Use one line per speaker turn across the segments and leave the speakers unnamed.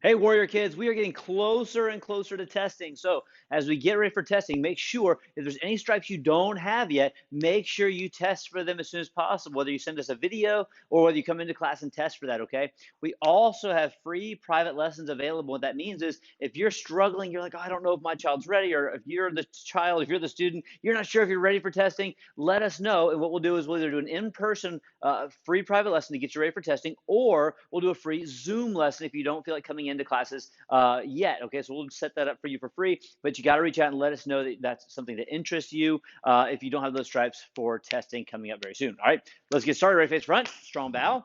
Hey, Warrior Kids, we are getting closer and closer to testing. So, as we get ready for testing, make sure if there's any stripes you don't have yet, make sure you test for them as soon as possible, whether you send us a video or whether you come into class and test for that, okay? We also have free private lessons available. What that means is if you're struggling, you're like, oh, I don't know if my child's ready, or if you're the child, if you're the student, you're not sure if you're ready for testing, let us know. And what we'll do is we'll either do an in person free private lesson to get you ready for testing, or we'll do a free Zoom lesson if you don't feel like coming into classes yet. Okay, so we'll set that up for you for free, but you got to reach out and let us know that that's something that interests you if you don't have those stripes for testing coming up very soon. All right, let's get started. Right face front, strong bow.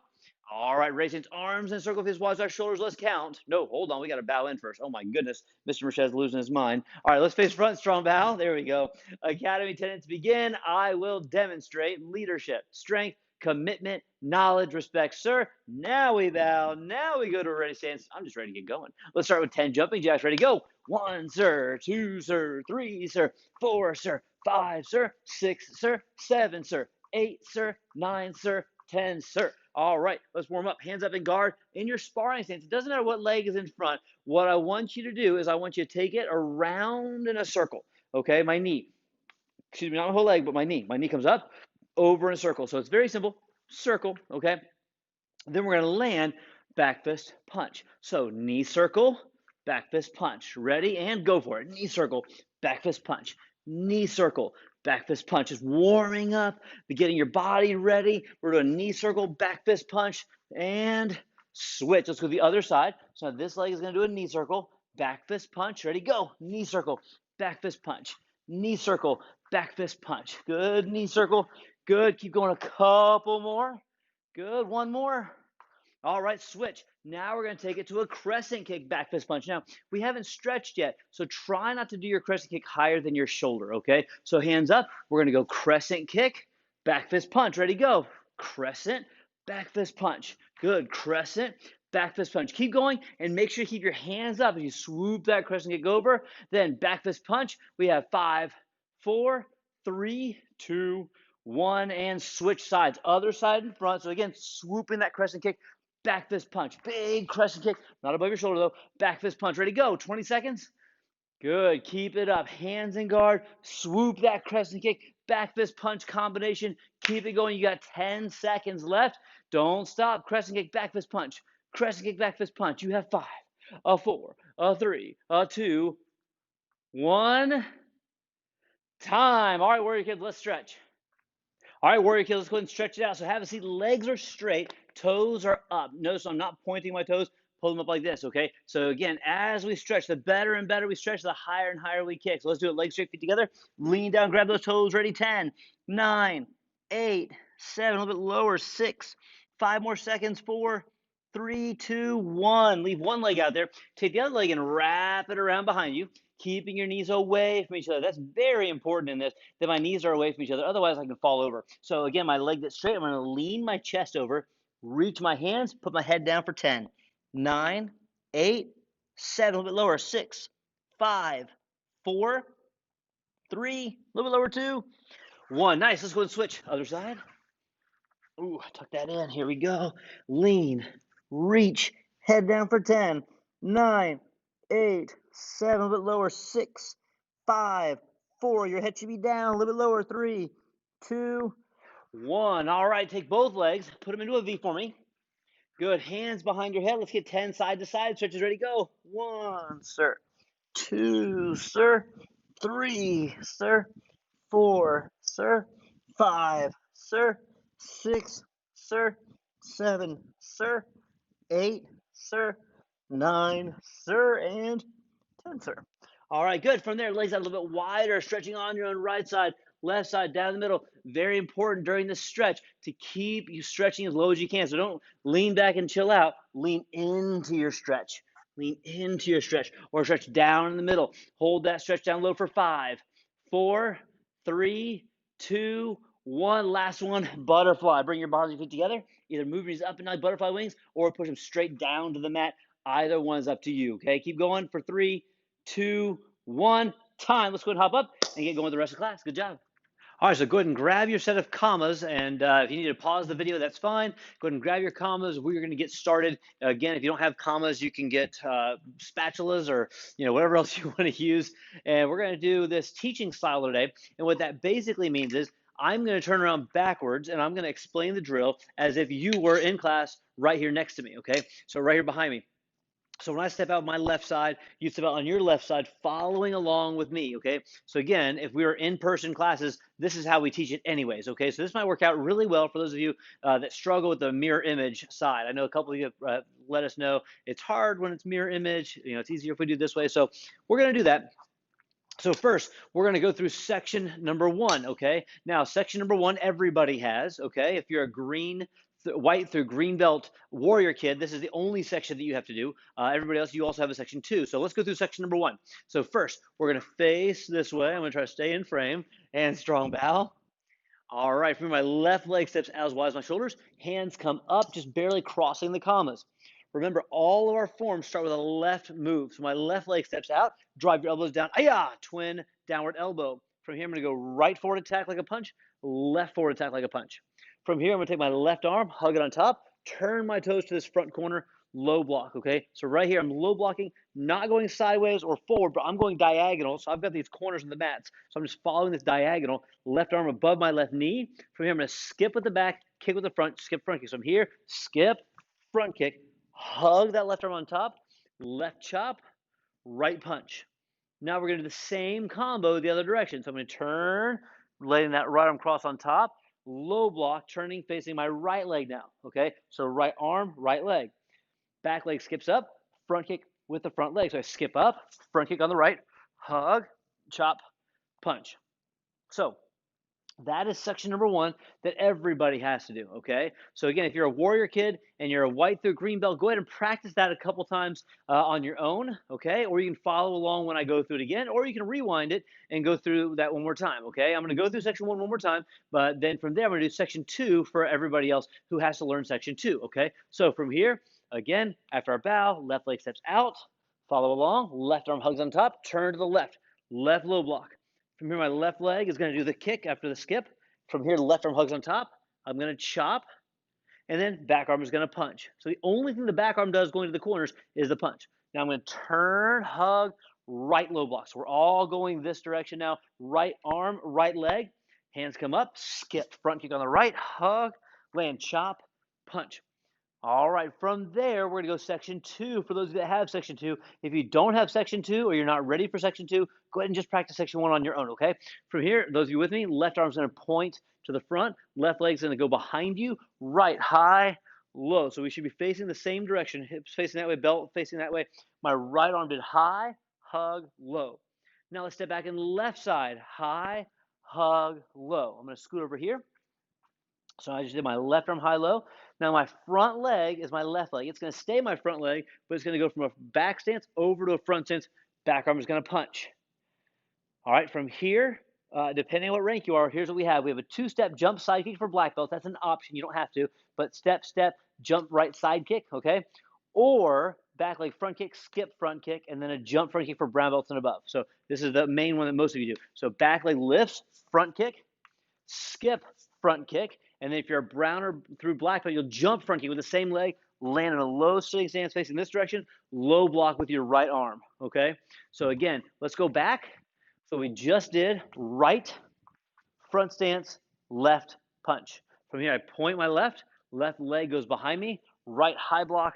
All right, raise his arms and circle his wide shoulders. Let's count. No, hold on. We got to bow in first. Oh my goodness, Mr. Mershad's losing his mind. All right, let's face front, strong bow. There we go. Academy tenants begin. I will demonstrate leadership, strength, commitment, knowledge, respect, sir. Now we bow. Now we go to a ready stance. I'm just ready to get going. Let's start with 10 jumping jacks. Ready, go. 1, sir. 2, sir. 3, sir. 4, sir. 5, sir. 6, sir. 7, sir. 8, sir. 9, sir. 10, sir. All right, let's warm up. Hands up in guard in your sparring stance. It doesn't matter what leg is in front. What I want you to do is I want you to take it around in a circle. Okay, my knee. Excuse me, not my whole leg, but my knee. My knee comes up, over in a circle. So it's very simple. Circle, okay? Then we're going to land back fist punch. So knee circle, back fist punch. Ready? And go for it. Knee circle, back fist punch. Knee circle, back fist punch. Just warming up, getting your body ready. We're doing knee circle, back fist punch, and switch. Let's go to the other side. So this leg is going to do a knee circle, back fist punch. Ready? Go. Knee circle, back fist punch. Knee circle, back fist punch. Good. Knee circle. Good. Keep going a couple more. Good. One more. All right, switch. Now we're going to take it to a crescent kick back fist punch. Now, we haven't stretched yet, so try not to do your crescent kick higher than your shoulder, okay? So hands up. We're going to go crescent kick, back fist punch. Ready, go. Crescent, back fist punch. Good. Crescent, back fist punch. Keep going and make sure you keep your hands up as you swoop that crescent kick over. Then back fist punch. We have 5, 4, 3, 2, 1, and switch sides. Other side in front. So again, swooping that crescent kick, back fist punch. Big crescent kick. Not above your shoulder though. Back fist punch. Ready, go. 20 seconds. Good. Keep it up. Hands in guard. Swoop that crescent kick. Back fist punch combination. Keep it going. You got 10 seconds left. Don't stop. Crescent kick, back fist punch. Crescent kick, back fist punch. You have 5, a 4, a 3, a 2, 1. Time. All right, warrior kids, let's stretch. All right, warrior kids, let's go ahead and stretch it out. So have a seat. Legs are straight. Toes are up. Notice I'm not pointing my toes. Pull them up like this, okay? So again, as we stretch, the better and better we stretch, the higher and higher we kick. So let's do it. Legs straight, feet together. Lean down, grab those toes. Ready? 10, 9, 8, 7. A little bit lower. 6. 5 more seconds. 4, 3, 2, 1. Leave one leg out there. Take the other leg and wrap it around behind you, keeping your knees away from each other. That's very important in this, that my knees are away from each other. Otherwise, I can fall over. So again, my leg that's straight, I'm going to lean my chest over, reach my hands, put my head down for 10, 9, 8, 7, a little bit lower, 6, 5, 4, 3, a little bit lower, 2, 1. Nice. Let's go and switch. Other side. Ooh, tuck that in. Here we go. Lean, reach, head down for 10, 9, 8, 7, a little bit lower, 6, 5, 4. Your head should be down, a little bit lower, 3, 2, 1. All right, take both legs, put them into a V for me. Good. Hands behind your head. Let's get 10 side to side stretches. Ready, go. 1, sir. 2, sir. 3, sir. 4, sir. 5, sir. 6, sir. 7, sir. 8, sir. 9, sir. And 10, sir. All right, good. From there, legs out a little bit wider, stretching on your own right side, left side, down the middle. Very important during this stretch to keep you stretching as low as you can. So don't lean back and chill out. Lean into your stretch. Lean into your stretch or stretch down in the middle. Hold that stretch down low for 5, 4, 3, 2, 1. Last one, butterfly. Bring your body and feet together. Either move your knees up and down, butterfly wings, or push them straight down to the mat. Either one is up to you. Okay, keep going for 3, 2, 1. Time. Let's go and hop up and get going with the rest of the class. Good job. All right, so go ahead and grab your set of commas, and if you need to pause the video, that's fine. Go ahead and grab your commas. We're going to get started. Again, if you don't have commas, you can get spatulas or whatever else you want to use. And we're going to do this teaching style today. And what that basically means is I'm going to turn around backwards, and I'm going to explain the drill as if you were in class right here next to me. Okay, so right here behind me. So when I step out my left side, you step out on your left side, following along with me, okay? So again, if we were in-person classes, this is how we teach it anyways, okay? So this might work out really well for those of you that struggle with the mirror image side. I know a couple of you have let us know it's hard when it's mirror image. It's easier if we do it this way. So we're going to do that. So first, we're going to go through section number 1, okay? Now, section number 1, everybody has, okay? If you're a white through green belt warrior kid, this is the only section that you have to do. Everybody else, you also have a section 2. So let's go through section number 1. So first, we're going to face this way. I'm going to try to stay in frame and strong bow. All right, from my left leg steps out as wide as my shoulders. Hands come up, just barely crossing the commas. Remember, all of our forms start with a left move. So my left leg steps out, drive your elbows down. Ayah, twin downward elbow. From here, I'm going to go right forward attack like a punch, left forward attack like a punch. From here, I'm going to take my left arm, hug it on top, turn my toes to this front corner, low block, okay? So right here, I'm low blocking, not going sideways or forward, but I'm going diagonal. So I've got these corners in the mats. So I'm just following this diagonal, left arm above my left knee. From here, I'm going to skip with the back, kick with the front, skip front kick. So I'm here, skip, front kick, hug that left arm on top, left chop, right punch. Now we're going to do the same combo the other direction. So I'm going to turn, letting that right arm cross on top, low block, turning, facing my right leg now, okay? So right arm, right leg. Back leg skips up, front kick with the front leg. So I skip up, front kick on the right, hug, chop, punch. So that is section number 1 that everybody has to do, okay? So again, if you're a warrior kid and you're a white through green belt, go ahead and practice that a couple times on your own, okay? Or you can follow along when I go through it again, or you can rewind it and go through that one more time, okay? I'm going to go through section 1 one more time, but then from there, I'm going to do section 2 for everybody else who has to learn section 2, okay? So from here, again, after our bow, left leg steps out, follow along, left arm hugs on top, turn to the left low block. From here, my left leg is going to do the kick after the skip. From here, left arm hugs on top. I'm going to chop, and then back arm is going to punch. So the only thing the back arm does going to the corners is the punch. Now I'm going to turn, hug, right low block. So we're all going this direction now. Right arm, right leg. Hands come up, skip, front kick on the right, hug, land, chop, punch. All right, from there, we're going to go section 2 for those that have section 2. If you don't have section 2 or you're not ready for section 2, go ahead and just practice section 1 on your own, okay? From here, those of you with me, left arm's going to point to the front, left leg's going to go behind you, right, high, low. So we should be facing the same direction, hips facing that way, belt facing that way. My right arm did high, hug, low. Now let's step back and left side, high, hug, low. I'm going to scoot over here. So I just did my left arm high low. Now my front leg is my left leg. It's going to stay my front leg, but it's going to go from a back stance over to a front stance. Back arm is going to punch. All right, from here, depending on what rank you are, here's what we have. We have a 2-step jump side kick for black belts. That's an option. You don't have to, but step, jump right side kick, okay? Or back leg front kick, skip front kick, and then a jump front kick for brown belts and above. So this is the main one that most of you do. So back leg lifts, front kick, skip front kick, and then if you're a brown or through black belt, you'll jump front kick with the same leg, land in a low sitting stance facing this direction, low block with your right arm, okay? So again, let's go back. So we just did right, front stance, left punch. From here, I point my left leg goes behind me, right high block,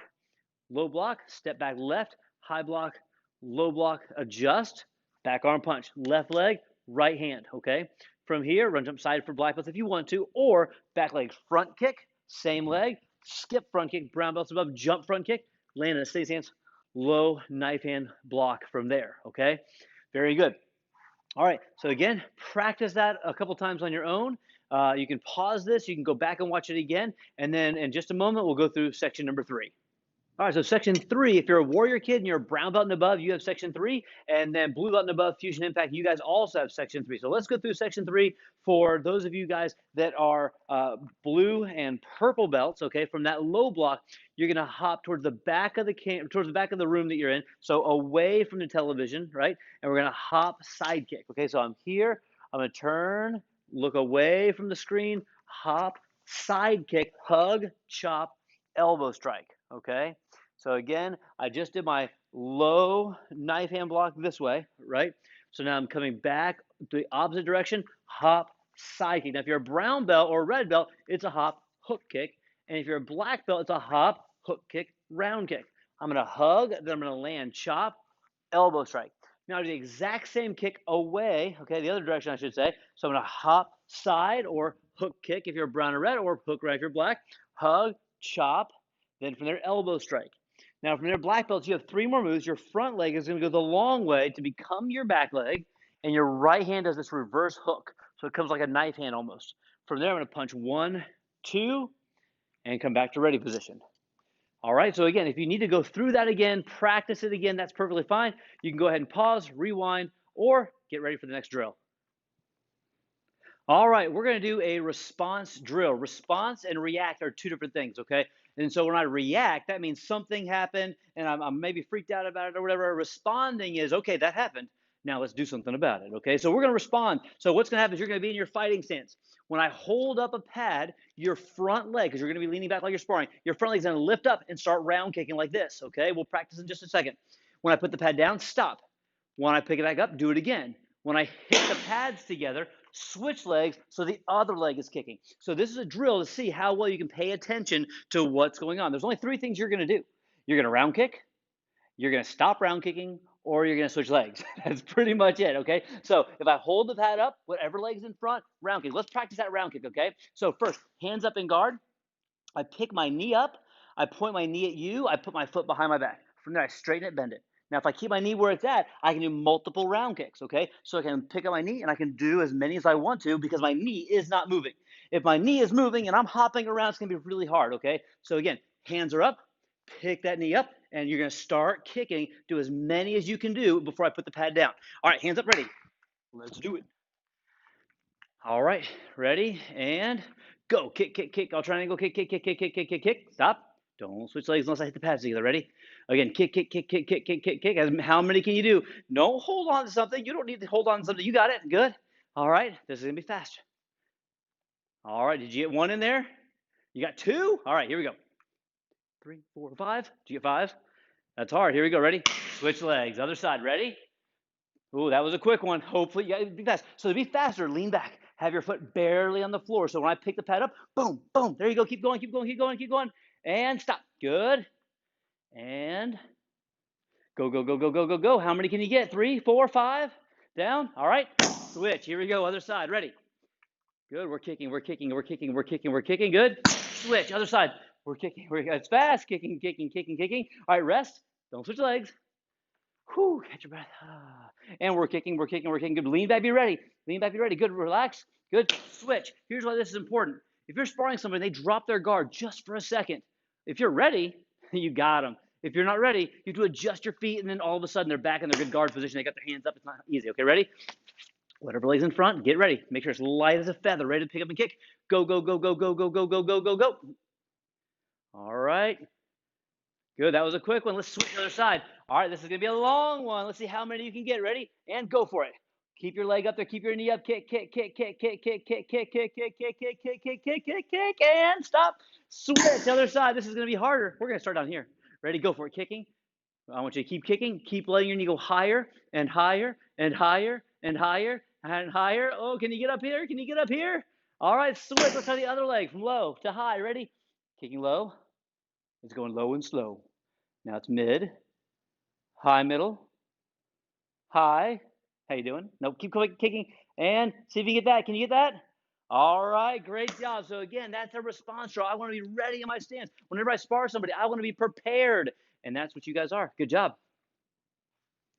low block, step back left, high block, low block, adjust, back arm punch, left leg, right hand, okay? From here, run jump side for black belts if you want to, or back leg front kick, same leg, skip front kick, brown belts above, jump front kick, land in a steady stance, low knife hand block from there, okay? Very good. All right, so again, practice that a couple times on your own. You can pause this, you can go back and watch it again, and then in just a moment, we'll go through section number 3. All right, so section 3, if you're a warrior kid and you're a brown belt and above, you have section 3, and then blue belt and above, fusion impact, you guys also have section 3. So let's go through section 3 for those of you guys that are blue and purple belts. Okay, from that low block, you're gonna hop towards the back of the room that you're in, so away from the television, right? And we're gonna hop side kick. Okay, so I'm here, I'm gonna turn, look away from the screen, hop, side kick, hug, chop, elbow strike, okay? So again, I just did my low knife hand block this way, right? So now I'm coming back to the opposite direction, hop, side kick. Now, if you're a brown belt or a red belt, it's a hop, hook kick. And if you're a black belt, it's a hop, hook kick, round kick. I'm going to hug, then I'm going to land chop, elbow strike. Now, do the exact same kick away, okay, the other direction, I should say. So I'm going to hop side or hook kick if you're brown or red, or hook right if you're black, hug, chop, then from there, elbow strike. Now, from there, black belts, you have 3 more moves. Your front leg is going to go the long way to become your back leg, and your right hand does this reverse hook. So it comes like a knife hand almost. From there, I'm going to punch 1, 2, and come back to ready position. All right, so again, if you need to go through that again, practice it again, that's perfectly fine. You can go ahead and pause, rewind, or get ready for the next drill. All right, we're going to do a response drill. Response and react are 2 different things, okay? And so when I react, that means something happened and I'm maybe freaked out about it or whatever. Responding is, okay, that happened. Now let's do something about it, okay? So we're going to respond. So what's going to happen is you're going to be in your fighting stance. When I hold up a pad, your front leg, because you're going to be leaning back like you're sparring, your front leg's going to lift up and start round kicking like this, okay? We'll practice in just a second. When I put the pad down, stop. When I pick it back up, do it again. When I hit the pads together, switch legs so the other leg is kicking. So this is a drill to see how well you can pay attention to what's going on. There's only 3 things you're going to do. You're going to round kick, you're going to stop round kicking, or you're going to switch legs. That's pretty much it, okay? So if I hold the pad up, whatever leg's in front, round kick. Let's practice that round kick, okay? So first, hands up in guard. I pick my knee up. I point my knee at you. I put my foot behind my back. From there, I straighten it, bend it. Now, if I keep my knee where it's at, I can do multiple round kicks, okay? So I can pick up my knee and I can do as many as I want to because my knee is not moving. If my knee is moving and I'm hopping around, it's gonna be really hard, okay? So again, hands are up, pick that knee up, and you're gonna start kicking. Do as many as you can do before I put the pad down. All right, hands up, ready. Let's do it. All right, ready, and go. Kick, kick, kick. I'll triangle, kick, kick, kick, kick, kick, kick, kick, kick. Stop. Don't switch legs unless I hit the pads together. Ready? Again, kick, kick, kick, kick, kick, kick, kick, kick. How many can you do? Don't hold on to something. You don't need to hold on to something. You got it. Good. All right, this is gonna be fast. All right, did you get 1 in there? You got 2? All right, here we go. 3, 4, 5. Did you get 5? That's hard. Here we go. Ready? Switch legs. Other side. Ready? Ooh, that was a quick one. Hopefully, you gotta be fast. So to be faster, lean back. Have your foot barely on the floor. So when I pick the pad up, boom, boom. There you go. Keep going, keep going, keep going, keep going. And stop. Good. And go, go, go, go, go, go, go. How many can you get? 3, 4, 5. Down. All right. Switch. Here we go. Other side. Ready. Good. We're kicking, we're kicking, we're kicking, we're kicking, we're kicking. Good. Switch. Other side. We're kicking. It's fast. Kicking, kicking, kicking, kicking. All right. Rest. Don't switch legs. Whew, catch your breath. And we're kicking, we're kicking, we're kicking. Good. Lean back, be ready. Lean back, be ready. Good. Relax. Good. Switch. Here's why this is important. If you're sparring somebody, they drop their guard just for a second. If you're ready, you got them. If you're not ready, you have to adjust your feet, and then all of a sudden they're back in their good guard position. They got their hands up. It's not easy. Okay, ready? Whatever lays in front, get ready. Make sure it's light as a feather, ready to pick up and kick. Go, go, go, go, go, go, go, go, go, go, go. All right. Good. That was a quick one. Let's switch to the other side. All right, this is going to be a long one. Let's see how many you can get. Ready? And go for it. Keep your leg up there. Keep your knee up. Kick, kick, kick, kick, kick, kick, kick, kick, kick, kick, kick, kick, kick, kick, kick, kick, kick, and stop. Switch. Other side. This is going to be harder. We're going to start down here. Ready? Go for it. Kicking. I want you to keep kicking. Keep letting your knee go higher and higher and higher and higher and higher. Oh, can you get up here? Can you get up here? All right, switch. Let's try the other leg from low to high. Ready? Kicking low. It's going low and slow. Now it's mid, high, middle, high. How you doing? Nope, keep kicking. And see if you get that. Can you get that? All right, great job. So again, that's a response drill. I want to be ready in my stance. Whenever I spar somebody, I want to be prepared. And that's what you guys are. Good job.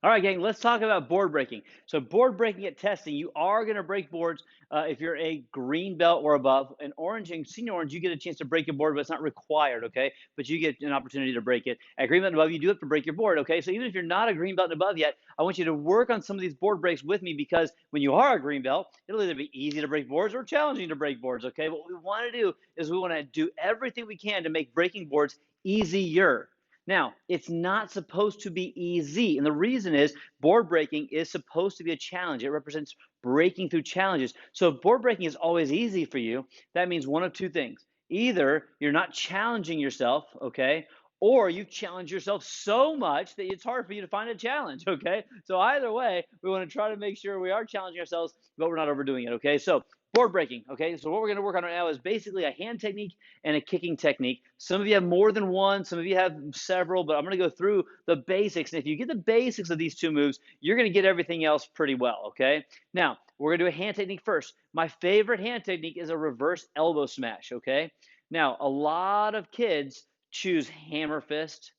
All right, gang, let's talk about board breaking. So board breaking at testing, you are going to break boards if you're a green belt or above. An orange and senior orange, you get a chance to break your board, but it's not required, okay? But you get an opportunity to break it. At green belt and above, you do have to break your board, okay? So even if you're not a green belt and above yet, I want you to work on some of these board breaks with me because when you are a green belt, it'll either be easy to break boards or challenging to break boards, okay? What we want to do is we want to do everything we can to make breaking boards easier. Now, it's not supposed to be easy. And the reason is board breaking is supposed to be a challenge. It represents breaking through challenges. So if board breaking is always easy for you, that means one of two things. Either you're not challenging yourself, okay, or you challenge yourself so much that it's hard for you to find a challenge, okay? So either way, we want to try to make sure we are challenging ourselves, but we're not overdoing it, okay? So board breaking, okay? So what we're going to work on right now is basically a hand technique and a kicking technique. Some of you have more than one, some of you have several, but I'm going to go through the basics. And if you get the basics of these two moves, you're going to get everything else pretty well, okay? Now, we're going to do a hand technique first. My favorite hand technique is a reverse elbow smash, okay? Now, a lot of kids choose hammer fist.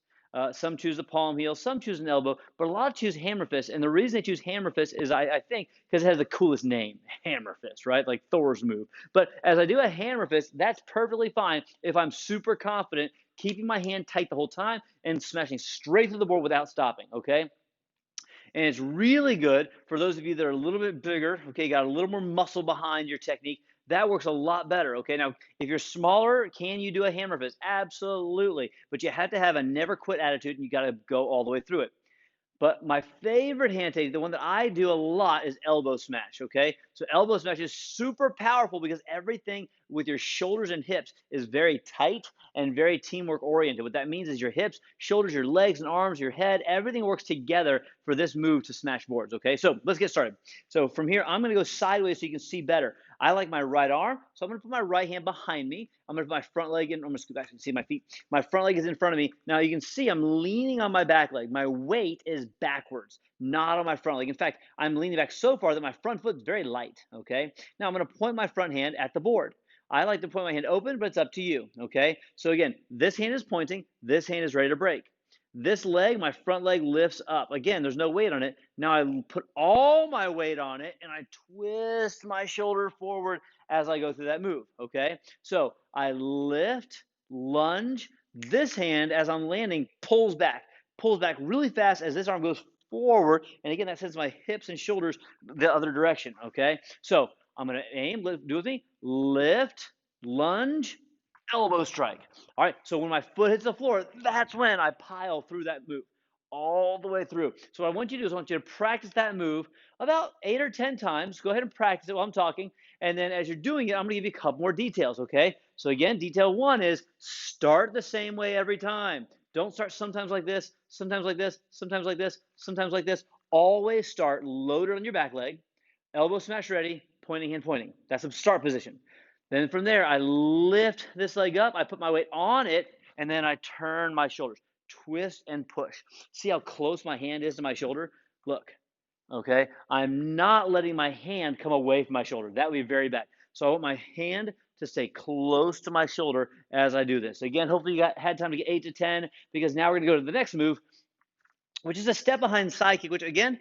Some choose the palm heel, some choose an elbow, but a lot choose hammer fist. And the reason they choose hammer fist is, I think, because it has the coolest name, hammer fist, right? Like Thor's move. But as I do a hammer fist, that's perfectly fine if I'm super confident, keeping my hand tight the whole time and smashing straight through the board without stopping, okay? And it's really good for those of you that are a little bit bigger, okay, got a little more muscle behind your technique. That works a lot better, okay? Now, if you're smaller, can you do a hammer fist? Absolutely. But you have to have a never quit attitude and you got to go all the way through it. But my favorite hand technique, the one that I do a lot, is elbow smash, okay? So elbow smash is super powerful because everything with your shoulders and hips is very tight and very teamwork oriented. What that means is your hips, shoulders, your legs and arms, your head, everything works together for this move to smash boards, okay? So let's get started. So from here, I'm gonna go sideways so you can see better. I like my right arm, so I'm gonna put my right hand behind me. I'm gonna put my front leg in. I'm gonna scoot back so you can see my feet. My front leg is in front of me. Now you can see I'm leaning on my back leg. My weight is backwards, not on my front leg. In fact, I'm leaning back so far that my front foot is very light, okay? Now I'm gonna point my front hand at the board. I like to point my hand open, but it's up to you, okay? So again, this hand is pointing, this hand is ready to break. This leg, my front leg lifts up. Again, there's no weight on it. Now I put all my weight on it and I twist my shoulder forward as I go through that move, okay? So I lift, lunge. This hand, as I'm landing, pulls back really fast as this arm goes forward. And again, that sends my hips and shoulders the other direction, okay? So I'm gonna aim, lift, do with me, lift, lunge, elbow strike. All right, so when my foot hits the floor, that's when I pile through that move all the way through. So what I want you to do is I want you to practice that move about 8 or 10 times. Go ahead and practice it while I'm talking. And then as you're doing it, I'm gonna give you a couple more details, okay? So again, detail one is start the same way every time. Don't start sometimes like this, sometimes like this, sometimes like this, sometimes like this. Always start loaded on your back leg, elbow smash ready, pointing hand pointing. That's the start position. Then from there, I lift this leg up, I put my weight on it, and then I turn my shoulders, twist and push. See how close my hand is to my shoulder? Look, okay? I'm not letting my hand come away from my shoulder. That would be very bad. So I want my hand to stay close to my shoulder as I do this. Again, hopefully you had time to get 8 to 10 because now we're gonna go to the next move, which is a step behind side kick, which again,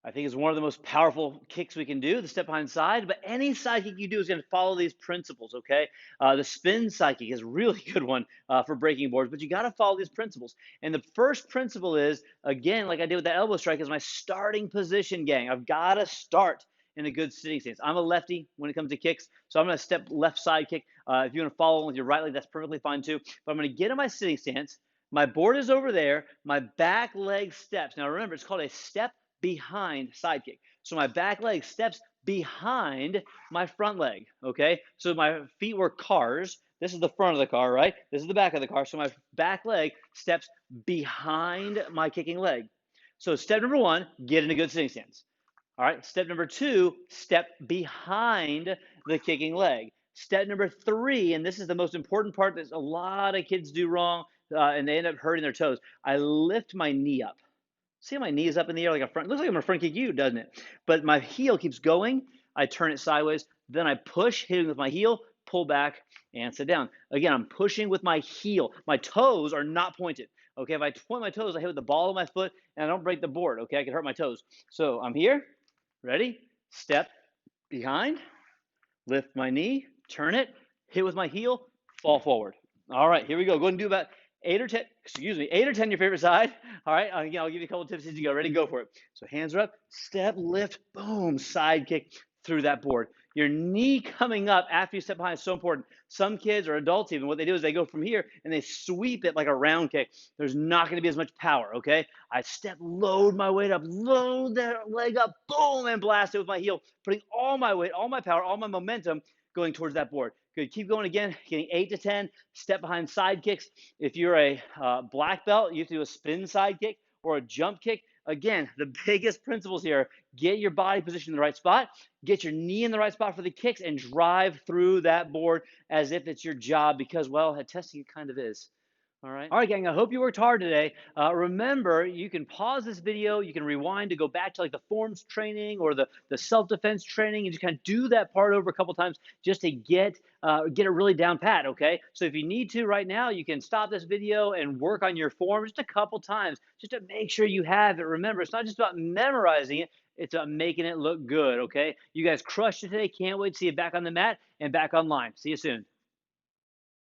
I think is one of the most powerful kicks we can do, the step behind side. But any side kick you do is going to follow these principles, okay? The spin side kick is a really good one for breaking boards, but you got to follow these principles. And the first principle is, again, like I did with that elbow strike, is my starting position, gang. I've got to start in a good sitting stance. I'm a lefty when it comes to kicks, so I'm going to step left side kick. If you want to follow with your right leg, that's perfectly fine too. But I'm going to get in my sitting stance. My board is over there. My back leg steps. Now remember, it's called a step behind side kick. So my back leg steps behind my front leg, okay? So my feet were cars. This is the front of the car, right? This is the back of the car. So my back leg steps behind my kicking leg. So step number one, get in a good sitting stance. All right, step number two, step behind the kicking leg. Step number three, and this is the most important part that a lot of kids do wrong, and they end up hurting their toes. I lift my knee up. See how my knee is up in the air like a front? It looks like I'm a front kick you, doesn't it? But my heel keeps going. I turn it sideways. Then I push, hitting with my heel, pull back, and sit down. Again, I'm pushing with my heel. My toes are not pointed. Okay, if I point my toes, I hit with the ball of my foot, and I don't break the board. Okay, I can hurt my toes. So I'm here. Ready? Step behind. Lift my knee. Turn it. Hit with my heel. Fall forward. All right, here we go. Go ahead and do about 8 or 10, excuse me, 8 or 10 your favorite side. All right, again, I'll give you a couple tips as you go. Ready, go for it. So hands are up, step, lift, boom, side kick through that board. Your knee coming up after you step behind is so important. Some kids or adults even, what they do is they go from here and they sweep it like a round kick. There's not going to be as much power, okay? I step, load my weight up, load that leg up, boom, and blast it with my heel, putting all my weight, all my power, all my momentum going towards that board. Good. Keep going again, getting 8 to 10. Step behind side kicks. If you're a black belt, you have to do a spin side kick or a jump kick. Again, the biggest principles here: get your body positioned in the right spot, get your knee in the right spot for the kicks, and drive through that board as if it's your job because, well, at testing, it kind of is. All right, gang, I hope you worked hard today. Remember, you can pause this video, you can rewind to go back to like the forms training or the self-defense training and just kind of do that part over a couple times just to get it really down pat, okay? So if you need to right now, you can stop this video and work on your form just a couple times just to make sure you have it. Remember, it's not just about memorizing it, it's about making it look good, okay? You guys crushed it today. Can't wait to see you back on the mat and back online. See you soon.